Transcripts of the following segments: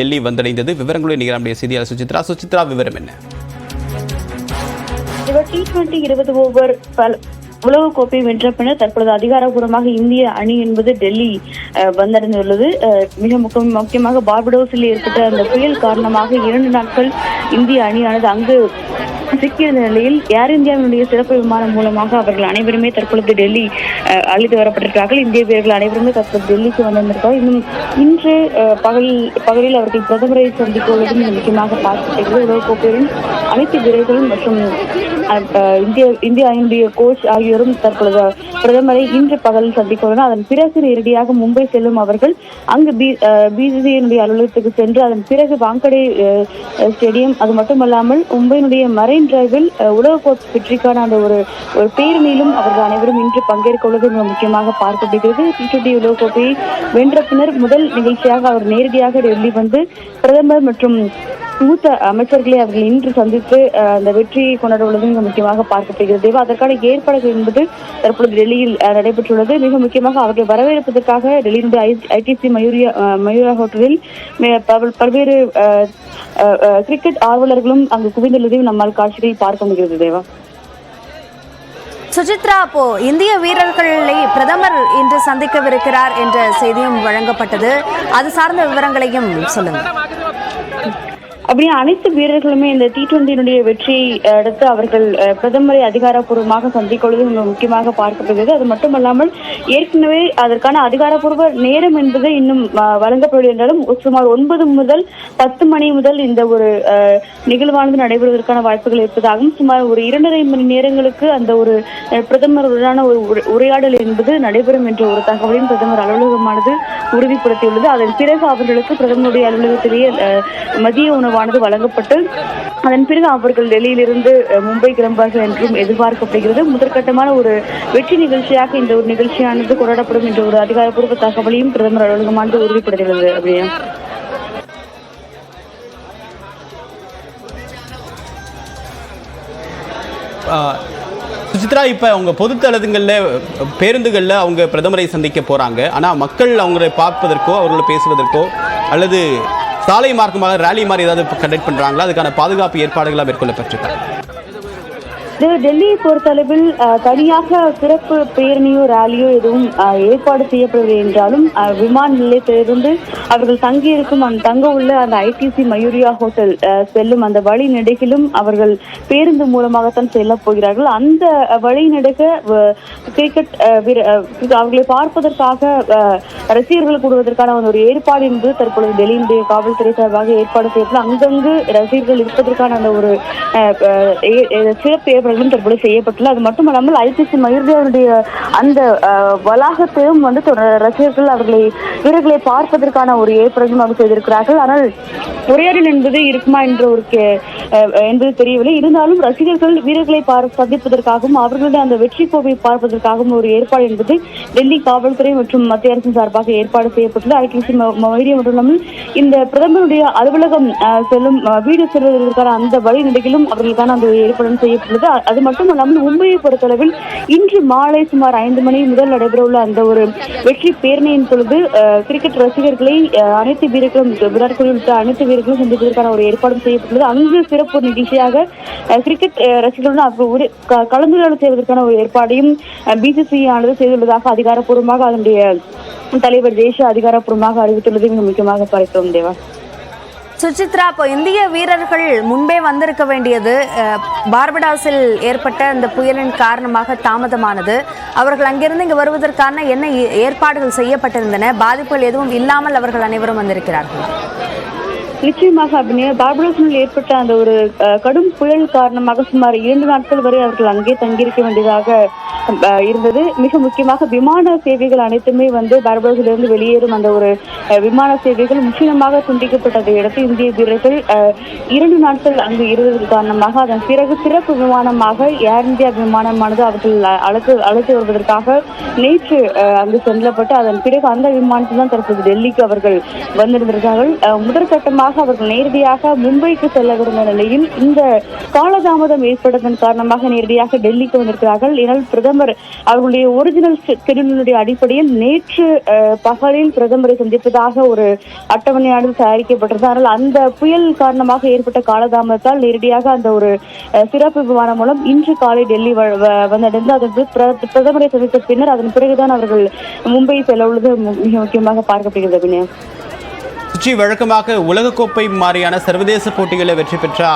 டெல்லி வந்தடைந்தது. விவரங்களுடைய நிகழ்ச்சிய செய்தியாளர் சுசித்ரா, விவரம் என்ன? இவர் T20 20 ஓவர் உலகக்கோப்பை வென்ற பின்னர் தற்பொழுது அதிகாரப்பூர்வமாக இந்திய அணி என்பது டெல்லி வந்தடைந்துள்ளது. மிக முக்கியமாக பார்படோஸில் ஏற்பட்ட அந்த புயல் காரணமாக 2 நாட்கள் இந்திய அணியானது அங்கு சிக்கியிருந்த நிலையில் ஏர் இந்தியாவினுடைய சிறப்பு விமானம் மூலமாக அவர்கள் அனைவருமே தற்பொழுது டெல்லி அழைத்து வரப்பட்டிருக்கிறார்கள். இந்திய வீரர்கள் அனைவருமே தற்போது டெல்லிக்கு வந்திருக்கிறார்கள். இன்னும் இன்று பகலில் அவர்கள் பிரதமரை சந்திக்குவதும் முக்கியமாக பார்க்கப்படுகிறது. உலகக்கோப்பையின் அனைத்து வீரர்களும் மற்றும் இந்திய அணியினுடைய கோச் ஆகியோரும் தற்பொழுது பிரதமரை இன்று பகலில் சந்திக்க அதன் பிறகு நேரடியாக மும்பை செல்லும் அவர்கள் அங்கு பிசிசிஐ அலுவலகத்துக்கு சென்று அதன் பிறகு வாங்கடே ஸ்டேடியம், அது மட்டுமல்லாமல் மும்பையினுடைய மரைன் டிரைவில் உலகக்கோப்பை வெற்றிக்கான அந்த ஒரு பேரணியிலும் அவர்கள் அனைவரும் இன்று பங்கேற்க உள்ளது முக்கியமாக பார்க்கப்படுகிறது. T20 உலகக்கோப்பையை வென்ற பின்னர் முதல் நிகழ்ச்சியாக அவர் நேரடியாக டெல்லி வந்து பிரதமர் மற்றும் மூத்த அமைச்சர்களை அவர்கள் இன்று சந்தித்து அந்த வெற்றியை கொண்டாட உள்ளது மிக முக்கியமாக பார்க்கப்படுகிறது. அதற்கான ஏற்பாடுகள் என்பது தற்பொழுது டெல்லியில் நடைபெற்றுள்ளது. மிக முக்கியமாக அவர்களை வரவேற்பதற்காக டெல்லியினுடைய ITC மயூரா ஹோட்டலில் பல்வேறு கிரிக்கெட் ஆர்வலர்களும் அங்கு குவிந்துள்ளதையும் நம்மால் காட்சிகளில் பார்க்க முடிகிறது. தேவா, சுசித்ரா, அப்போ இந்திய வீரர்களை பிரதமர் இன்று சந்திக்கவிருக்கிறார் என்ற செய்தியும் வழங்கப்பட்டது. அது சார்ந்த விவரங்களையும் சொல்லுங்க. அப்படியே அனைத்து வீரர்களுமே இந்த T20 வெற்றியை அடுத்து அவர்கள் பிரதமரை அதிகாரப்பூர்வமாக சந்திக்கொள்வது முக்கியமாக பார்க்கப்படுகிறது. அது மட்டுமல்லாமல் ஏற்கனவே அதற்கான அதிகாரப்பூர்வ நேரம் என்பது இன்னும் வழங்கப்படும் என்றாலும் சுமார் 9 முதல் 10 மணி முதல் இந்த ஒரு நிகழ்வானது நடைபெறுவதற்கான வாய்ப்புகள் இருப்பதாகவும் சுமார் ஒரு 2.5 மணி நேரங்களுக்கு அந்த ஒரு பிரதமருடனான ஒரு உரையாடல் என்பது நடைபெறும் என்ற ஒரு தகவலையும் பிரதமர் அலுவலகமானது உறுதிப்படுத்தியுள்ளது. அதன் பிறகு அவர்களுக்கு பிரதமருடைய அலுவலகத்திலேயே மதிய உணவு வழங்கப்பட்டு அதன் பிறகு அவர்கள் டெல்லியிலிருந்து மும்பை கிளம்புவார்கள் என்றும் எதிர்பார்க்கப்படுகிறது. முதற்கட்டமான ஒரு வெற்றி நிகழ்ச்சியாக இந்த ஒரு நிகழ்ச்சியானது கொண்டாடப்படும் என்ற ஒரு அதிகாரப்பூர்வ தகவலையும் பிரதமர் அலுவலகமானது உறுதிப்படுத்தியுள்ளது. அப்படியே சுசித்ரா, இப்ப அவங்க பொதுத்தளங்கள்ல பேருந்துகள்ல அவங்க பிரதமரை சந்திக்க போறாங்க. ஆனா மக்கள் அவங்களை பார்ப்பதற்கோ அவர்களை பேசுவதற்கோ அல்லது சாலை மார்க்கமாக ரேலி மாதிரி ஏதாவது கண்டக்ட் பண்றாங்களா? அதுக்கான பாதுகாப்பு ஏற்பாடுகளாக மேற்கொள்ளப்பட்டிருக்காங்க. டெல்லியை பொறுத்தளவில் தனியாக சிறப்பு பேரணியோ ரேலியோ எதுவும் ஏற்பாடு செய்யப்படவில்லை என்றாலும் விமான நிலையத்திலிருந்து அவர்கள் தங்க உள்ள அந்த ITC மயூரியா ஹோட்டல் செல்லும் அந்த வழி நெடுகிலும் அவர்கள் பேருந்து மூலமாகத்தான் செல்ல போகிறார்கள். அந்த வழி நெடுக கிரிக்கெட் அவர்களை பார்ப்பதற்காக ரசிகர்கள் கூடுவதற்கான ஒரு ஏற்பாடு என்பது தற்பொழுது டெல்லியினுடைய காவல்துறை சார்பாக ஏற்பாடு செய்யப்படும். அங்கங்கு ரசிகர்கள் இருப்பதற்கான அந்த ஒரு சிறப்பு தற்போது செய்யப்பட்டுள்ள. அது மட்டுமல்லாமல் ITC மயூரியாவுடைய அந்த வளாகத்தையும் வந்து ரசிகர்கள் வீரர்களை பார்ப்பதற்கான ஒரு ஏற்பாடும் அவர் செய்திருக்கிறார்கள். ஆனால் உரையாடல் என்பது இருக்குமா என்ற ஒரு என்பது தெரியவில்லை. இருந்தாலும் ரசிகர்கள் வீரர்களை சந்திப்பதற்காகவும் அவர்களுடைய அந்த வெற்றி கோப்பை பார்ப்பதற்காகவும் ஒரு ஏற்பாடு என்பது டெல்லி காவல்துறை மற்றும் மத்திய அரசின் சார்பாக ஏற்பாடு செய்யப்பட்டுள்ளது. ITC மயூரியா மட்டும் இல்லாமல் இந்த பிரதமருடைய அலுவலகம் செல்லும் வீடு செல்வதற்கான அந்த வழி நெடுகிலும் அவர்களுக்கான அந்த ஏற்பாடு செய்யப்பட்டுள்ளது. அது மட்டுமல்லாமல் மும்பையை பொறுத்தளவில் இன்று மாலை சுமார் 5 மணி முதல் நடைபெறவுள்ள அந்த ஒரு வெற்றி பேரணியின் பொழுது கிரிக்கெட் ரசிகர்களை அனைத்து வீரர்களும் விராட் கோலி உள்ளிட்ட அனைத்து வீரர்களும் சந்திப்பதற்கான ஒரு ஏற்பாடும் செய்யப்பட்டுள்ளது. அங்கு சிறப்பு நிகழ்ச்சியாக கிரிக்கெட் ரசிகர்களுடன் கலந்துரையாடல் செய்வதற்கான ஒரு ஏற்பாடையும் BCCI ஆனது செய்துள்ளதாக அதிகாரப்பூர்வமாக அதனுடைய தலைவர் தேச அதிகாரப்பூர்வமாக அறிவித்துள்ளதை முக்கியமாக பார்க்கிறோம். தேவா, சுசித்ரா, இப்போ இந்திய வீரர்கள் முன்பே வந்திருக்க வேண்டியது பார்படாஸில் ஏற்பட்ட இந்த புயலின் காரணமாக தாமதமானது. அவர்கள் அங்கிருந்து இங்கு வருவதற்கான என்ன ஏற்பாடுகள் செய்யப்பட்டிருந்தன? பாதிப்புகள் எதுவும் இல்லாமல் அவர்கள் அனைவரும் வந்திருக்கிறார்கள். நிச்சயமாக பார்படோஸில் ஏற்பட்ட அந்த ஒரு கடும் புயல் காரணமாக சுமார் 2 நாட்கள் வரை அவர்கள் அங்கே தங்கியிருக்க வேண்டியதாக இருந்தது. மிக முக்கியமாக விமான சேவைகள் அனைத்துமே வந்து பார்படோஸிலிருந்து வெளியேறும் அந்த ஒரு விமான சேவைகள் முற்றிலுமாக துண்டிக்கப்பட்டதை அடுத்து இந்திய வீரர்கள் 2 நாட்கள் அங்கு இருந்தது காரணமாக அதன் பிறகு சிறப்பு விமானமாக ஏர் இந்தியா விமானமானது அவர்கள் அழைத்து வருவதற்காக நேற்று அங்கு செல்லப்பட்டு அதன் பிறகு அந்த விமானத்தில் தான் தற்போது டெல்லிக்கு அவர்கள் வந்திருந்திருக்கிறார்கள். முதற்கட்டமாக அவர்கள் நேரடியாக மும்பைக்கு செல்லவிருந்த நிலையில் இந்த காலதாமதம் ஏற்பட்டதன் காரணமாக நேரடியாக டெல்லிக்கு வந்திருக்கிறார்கள். இதனால் பிரதமர் பிரதமர் அவர்களுடைய ஒரிஜினல் ஷெட்யூலினுடைய அடிப்படையில் நேற்று பகலில் பிரதமரை சந்திப்பதாக ஒரு அட்டவணையானது தயாரிக்கப்பட்டது. ஆனால் அந்த புயல் காரணமாக ஏற்பட்ட காலதாமதத்தால் நேரடியாக அந்த ஒரு சிறப்பு விமானம் மூலம் இன்று காலை டெல்லி வந்தடைந்து அதன் பிரதமரை சந்தித்த பின்னர் அதன் பிறகுதான் அவர்கள் மும்பை செல்ல உள்ளது மிக முக்கியமாக பார்க்கப்படுகிறது. அபிநயா, வழக்கமாக உலகக்கோப்பை மாதிரியான சர்வதேச போட்டிகளில் வெற்றி பெற்றா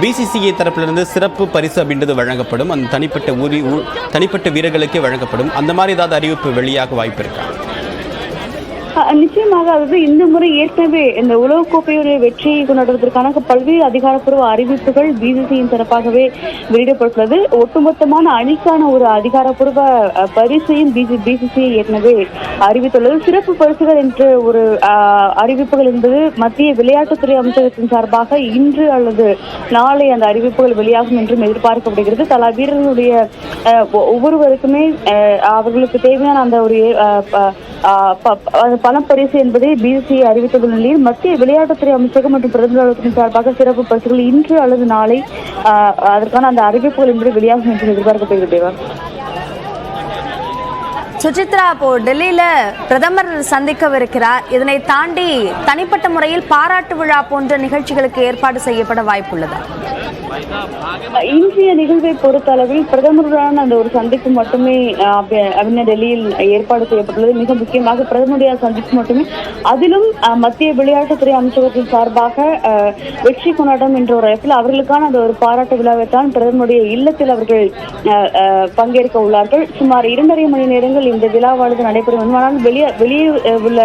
பிசிசிஐ தரப்பிலிருந்து சிறப்பு பரிசு அப்படின்றது வழங்கப்படும். அந்த தனிப்பட்ட வீரர்களுக்கே வழங்கப்படும். அந்த மாதிரி ஏதாவது அறிவிப்பு வெளியாக வாய்ப்பு இருக்கா? நிச்சயமாக. அதாவது இந்த முறை ஏற்கனவே இந்த உலகக்கோப்பையுடைய வெற்றியை கொண்டாடுவதற்கான பல்வேறு அதிகாரப்பூர்வ அறிவிப்புகள் பிசிசியின் தரப்பாகவே வெளியிடப்பட்டுள்ளது. ஒட்டுமொத்தமான அணிக்கான ஒரு அதிகாரப்பூர்வ பரிசையும் பிசிசிஐ ஏற்கனவே அறிவித்துள்ளது. சிறப்பு பரிசுகள் என்ற ஒரு அறிவிப்புகள் என்பது மத்திய விளையாட்டுத்துறை அமைச்சகத்தின் சார்பாக இன்று அல்லது நாளை அந்த அறிவிப்புகள் வெளியாகும் என்றும் எதிர்பார்க்கப்படுகிறது. தலா வீரர்களுடைய ஒவ்வொருவருக்குமே அவர்களுக்கு தேவையான அந்த ஒரு பணப்பரிசு என்பதை பிசிசிஐ அறிவித்துள்ள நிலையில் மத்திய விளையாட்டுத்துறை அமைச்சகம் மற்றும் பிரதமர் அலுவலகத்தின் சார்பாக சிறப்பு பரிசுகள் இன்று அல்லது நாளை அதற்கான அந்த அறிவிப்புகள் என்பது வெளியாகும் என்று எதிர்பார்க்கப்படுகிறது. சுசித்ரா, இப்போ டெல்லியில பிரதமர் சந்திக்கவிருக்கிறார். இதனை தாண்டி தனிப்பட்ட முறையில் பாராட்டு விழா போன்ற நிகழ்ச்சிகளுக்கு ஏற்பாடு செய்யப்பட வாய்ப்புள்ளது. இன்றைய நிகழ்வை பொறுத்த அளவில் பிரதமருடன் அந்த ஒரு சந்திப்பு மட்டுமே டெல்லியில் ஏற்பாடு செய்யப்பட்டுள்ளது. மிக முக்கியமாக பிரதமருடைய சந்திப்பு மட்டுமே. அதிலும் மத்திய விளையாட்டுத்துறை அமைச்சகத்தின் சார்பாக வெற்றி கொண்டாட்டம் என்ற ஒரு இடத்தில் அவர்களுக்கான அந்த ஒரு பாராட்டு விழாவை தான் பிரதமருடைய இல்லத்தில் அவர்கள் பங்கேற்க உள்ளார்கள். சுமார் 2.5 மணி நேரங்கள் இந்த விழாவானது நடைபெறும். ஆனால் வெளியே உள்ள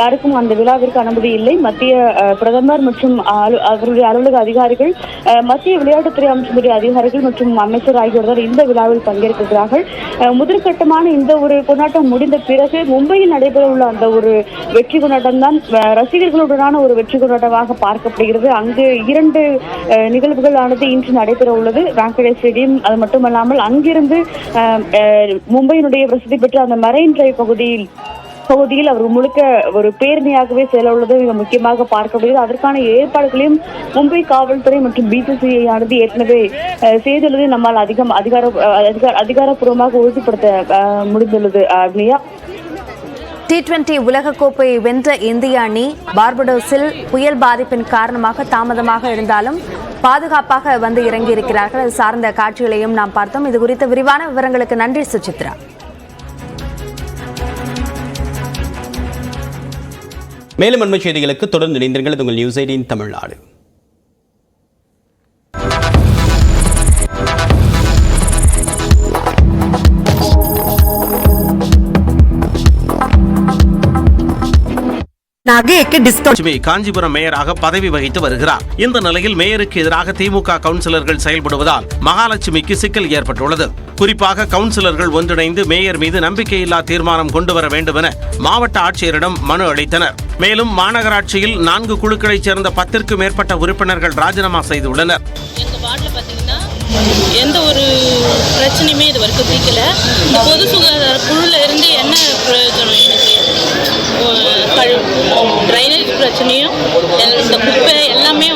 யாருக்கும் அந்த விழாவிற்கு அனுமதி இல்லை. மத்திய பிரதமர் மற்றும் அவருடைய அலுவலக அதிகாரிகள், மத்திய விளையாட்டுத்துறை அமைச்சருடைய அதிகாரிகள் மற்றும் அமைச்சர் ஆகியோர் இந்த விழாவில் பங்கேற்கிறார்கள். முதற்கட்டமான இந்த ஒரு கொண்டாட்டம் முடிந்த பிறகு மும்பையில் நடைபெற உள்ள அந்த ஒரு வெற்றி கொண்டாட்டம் தான் ரசிகர்களுடனான ஒரு வெற்றி கொண்டாட்டமாக பார்க்கப்படுகிறது. அங்கு 2 நிகழ்வுகளானது இன்று நடைபெற உள்ளது. வாங்கடே ஸ்டேடியம். அது மட்டுமல்லாமல் அங்கிருந்து மும்பையினுடைய பிரசித்தி பெற்ற அந்த மரைன் டிரைவ் பகுதியில் அவர் முழுக்க ஒரு பேரணியாகவே செல்ல உள்ளது மிக முக்கியமாக பார்க்கப்படுகிறது. அதற்கான ஏற்பாடுகளையும் மும்பை காவல்துறை மற்றும் பிசிசிஐ ஆனது ஏற்கனவே செய்துள்ளதை நம்மால் அதிகாரப்பூர்வமாக உறுதிப்படுத்த முடிந்துள்ளது. T20 உலகக்கோப்பையை வென்ற இந்திய அணி பார்படோஸில் புயல் பாதிப்பின் காரணமாக தாமதமாக இருந்தாலும் பாதுகாப்பாக வந்து இறங்கியிருக்கிறார்கள். அது சார்ந்த காட்சிகளையும் நாம் பார்த்தோம். இது குறித்த விரிவான விவரங்களுக்கு நன்றி சுசித்ரா. மேலும் அண்மை செய்திகளுக்கு தொடர்ந்து இணைந்திருங்கள். உங்கள் நியூஸ் 18 தமிழ்நாடு. காஞ்சிபுரம் மேயராக பதவி வகித்து வருகிறார். இந்த நிலையில் மேயருக்கு எதிராக திமுக கவுன்சிலர்கள் செயல்படுவதால் மகாலட்சுமிக்கு சிக்கல் ஏற்பட்டுள்ளது. குறிப்பாக கவுன்சிலர்கள் ஒன்றிணைந்து மேயர் மீது நம்பிக்கையில்லா தீர்மானம் கொண்டு வர வேண்டும் என மாவட்ட ஆட்சியரிடம் மனு அளித்தனர். மேலும் மாநகராட்சியில் 4 குழுக்களைச் சேர்ந்த 10க்கும் மேற்பட்ட உறுப்பினர்கள் ராஜினாமா செய்துள்ளனர். எங்க வார்டுல பாத்தீங்கன்னா எந்த ஒரு பிரச்சனையுமே இது வரைக்கும் தீர்க்கல. இந்த பொது சுகாதார குழுல இருந்து என்ன பிரயோஜனம்? ட்ரைனேஜ் பிரச்சனையும் இந்த குப்பை எல்லாமே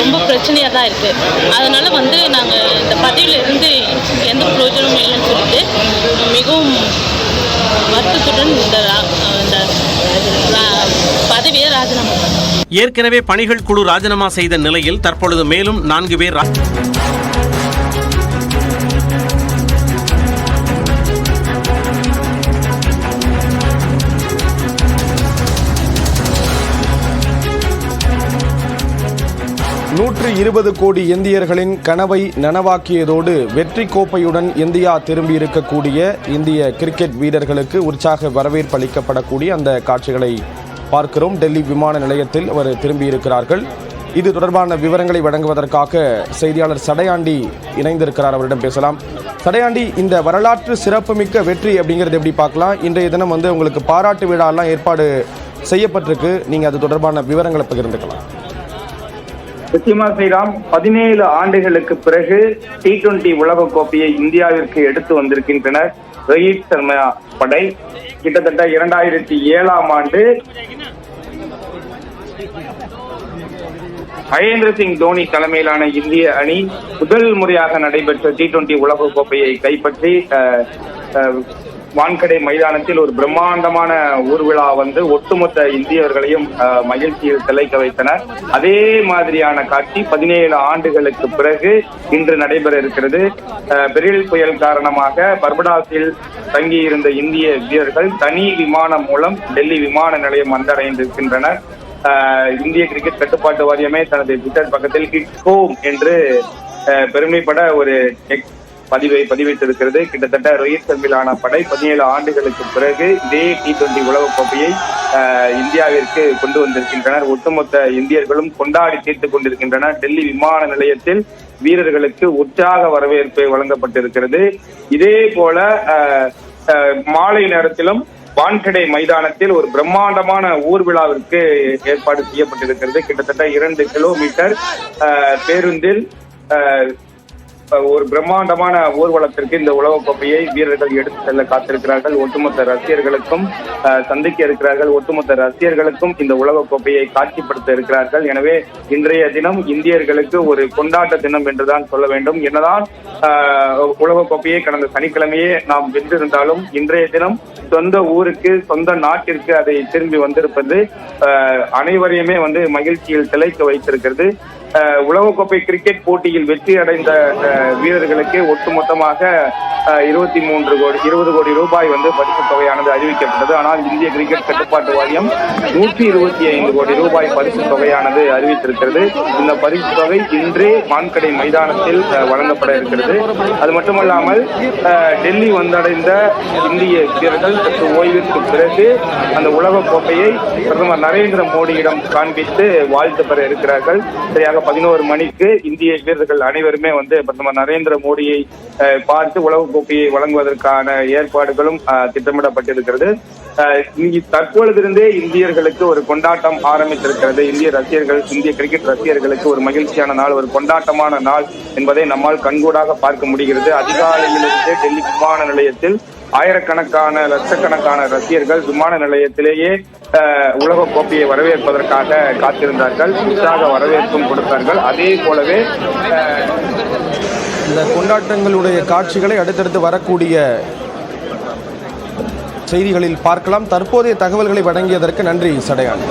ரொம்ப பிரச்சனையாக தான் இருக்குது. அதனால் நாங்கள் இந்த பதவியில் இருந்து எந்த பிரயோஜனமும் இல்லைன்னு சொல்லிட்டு மிகவும் வருத்தத்துடன் இந்த பதவியை ராஜினாமா பண்ணோம். ஏற்கனவே பணிகள் குழு ராஜினாமா செய்த நிலையில் தற்பொழுது மேலும் 4 பேர் $120 கோடி இந்தியர்களின் கனவை நனவாக்கியதோடு வெற்றி கோப்பையுடன் இந்தியா திரும்பியிருக்கக்கூடிய இந்திய கிரிக்கெட் வீரர்களுக்கு உற்சாக வரவேற்பு அளிக்கப்படக்கூடிய அந்த காட்சிகளை பார்க்கிறோம். டெல்லி விமான நிலையத்தில் அவர் திரும்பியிருக்கிறார்கள். இது தொடர்பான விவரங்களை வழங்குவதற்காக செய்தியாளர் சடையாண்டி இணைந்திருக்கிறார். அவரிடம் பேசலாம். சடையாண்டி, இந்த வரலாற்று சிறப்புமிக்க வெற்றி அப்படிங்கிறது எப்படி பார்க்கலாம்? இன்றைய தினம் உங்களுக்கு பாராட்டு விழாலாம் ஏற்பாடு செய்யப்பட்டிருக்கு. நீங்கள் அது தொடர்பான விவரங்களை பகிர்ந்துக்கலாம். நிச்சயமா ஸ்ரீராம், 17 ஆண்டுகளுக்கு பிறகு T20 உலக கோப்பையை இந்தியாவிற்கு எடுத்து வந்திருக்கின்றனர் ரோஹித் சர்மா படை. கிட்டத்தட்ட 2007ஆம் ஆண்டு மகேந்திர சிங் தோனி தலைமையிலான இந்திய அணி முதல் முறையாக நடைபெற்ற T20 உலகக்கோப்பையை கைப்பற்றி வான்கடை மைதானத்தில் ஒரு பிரம்மாண்டமான ஊர்விழா வந்து ஒட்டுமொத்த இந்தியர்களையும் மகிழ்ச்சியில் திளைக்க வைத்தனர். அதே மாதிரியான காட்சி 17 ஆண்டுகளுக்கு பிறகு இன்று நடைபெற இருக்கிறது. பெரில் புயல் காரணமாக பர்படாஸில் தங்கியிருந்த இந்திய வீரர்கள் தனி விமானம் மூலம் டெல்லி விமான நிலையம் வந்தடைந்திருக்கின்றனர். இந்திய கிரிக்கெட் கட்டுப்பாட்டு வாரியமே தனது ட்விட்டர் பக்கத்தில் கிட் ஹோம் என்று பெருமைப்பட ஒரு பதிவிட்டிருக்கிறது. கிட்டத்தட்ட ரோஹித் சர்மிலான படை 17 ஆண்டுகளுக்கு பிறகு இதே T20 உலகக்கோப்பையை இந்தியாவிற்கு கொண்டு வந்திருக்கின்றனர். ஒட்டுமொத்த இந்தியர்களும் கொண்டாடி தீர்த்துக் கொண்டிருக்கின்றனர். டெல்லி விமான நிலையத்தில் வீரர்களுக்கு உற்சாக வரவேற்பு வழங்கப்பட்டிருக்கிறது. இதே போல மாலை நேரத்திலும் வான்கடை மைதானத்தில் ஒரு பிரம்மாண்டமான ஊர்விழாவிற்கு ஏற்பாடு செய்யப்பட்டிருக்கிறது. கிட்டத்தட்ட 2 கிலோமீட்டர் பேருந்தில் ஒரு பிரம்மாண்டமான ஊர்வலத்திற்கு இந்த உலகக்கோப்பையை வீரர்கள் எடுத்து செல்ல காத்திருக்கிறார்கள். ஒட்டுமொத்த ரசிகர்களுக்கும் சந்திக்க இருக்கிறார்கள். ஒட்டுமொத்த ரசிகர்களுக்கும் இந்த உலகக்கோப்பையை காட்சிப்படுத்த இருக்கிறார்கள். எனவே இன்றைய தினம் இந்தியர்களுக்கு ஒரு கொண்டாட்ட தினம் என்றுதான் சொல்ல வேண்டும். என்னதான் உலகக்கோப்பையை கடந்த சனிக்கிழமையே நாம் வென்றிருந்தாலும் இன்றைய தினம் சொந்த ஊருக்கு சொந்த நாட்டிற்கு அதை திரும்பி வந்திருப்பது அனைவரையுமே மகிழ்ச்சியில் திளைக்க வைத்திருக்கிறது. உலகக்கோப்பை கிரிக்கெட் போட்டியில் வெற்றி அடைந்த வீரர்களுக்கு ஒட்டுமொத்தமாக 20 கோடி ரூபாய் பரிசுத் தொகையானது அறிவிக்கப்பட்டது. ஆனால் இந்திய கிரிக்கெட் கட்டுப்பாட்டு வாரியம் 125 கோடி ரூபாய் பரிசுத் தொகையானது அறிவித்திருக்கிறது. இந்த பரிசுத் தொகை இன்றே வான்கடை மைதானத்தில் வழங்கப்பட இருக்கிறது. அது மட்டுமல்லாமல் டெல்லி வந்தடைந்த இந்திய வீரர்கள் சற்று ஓய்விற்கு பிறகு அந்த உலகக்கோப்பையை பிரதமர் நரேந்திர மோடியிடம் காண்பித்து வாழ்த்து பெற இருக்கிறார்கள். சரியாக 11 மணிக்கு இந்திய வீரர்கள் அனைவருமே பிரதமர் நரேந்திர மோடியை பார்த்து உலகக்கோப்பையை வழங்குவதற்கான ஏற்பாடுகளும் திட்டமிடப்பட்டிருக்கிறது. தற்பொழுதிருந்தே இந்தியர்களுக்கு ஒரு கொண்டாட்டம் ஆரம்பித்திருக்கிறது. இந்திய கிரிக்கெட் ரசிகர்களுக்கு ஒரு மகிழ்ச்சியான நாள், ஒரு கொண்டாட்டமான நாள் என்பதை நம்மால் கண்கூடாக பார்க்க முடிகிறது. அதிகாலையிலிருந்தே டெல்லி விமான நிலையத்தில் ஆயிரக்கணக்கான லட்சக்கணக்கான ரசிகர்கள் விமான நிலையத்திலேயே உலகக்கோப்பையை வரவேற்பதற்காக காத்திருந்தார்கள். உற்சாக வரவேற்பும் கொடுத்தார்கள். அதே போலவே இந்த கொண்டாட்டங்களுடைய காட்சிகளை அடுத்தடுத்து வரக்கூடிய செய்திகளில் பார்க்கலாம். தற்போதைய தகவல்களை வழங்கியதற்கு நன்றி சடையான்.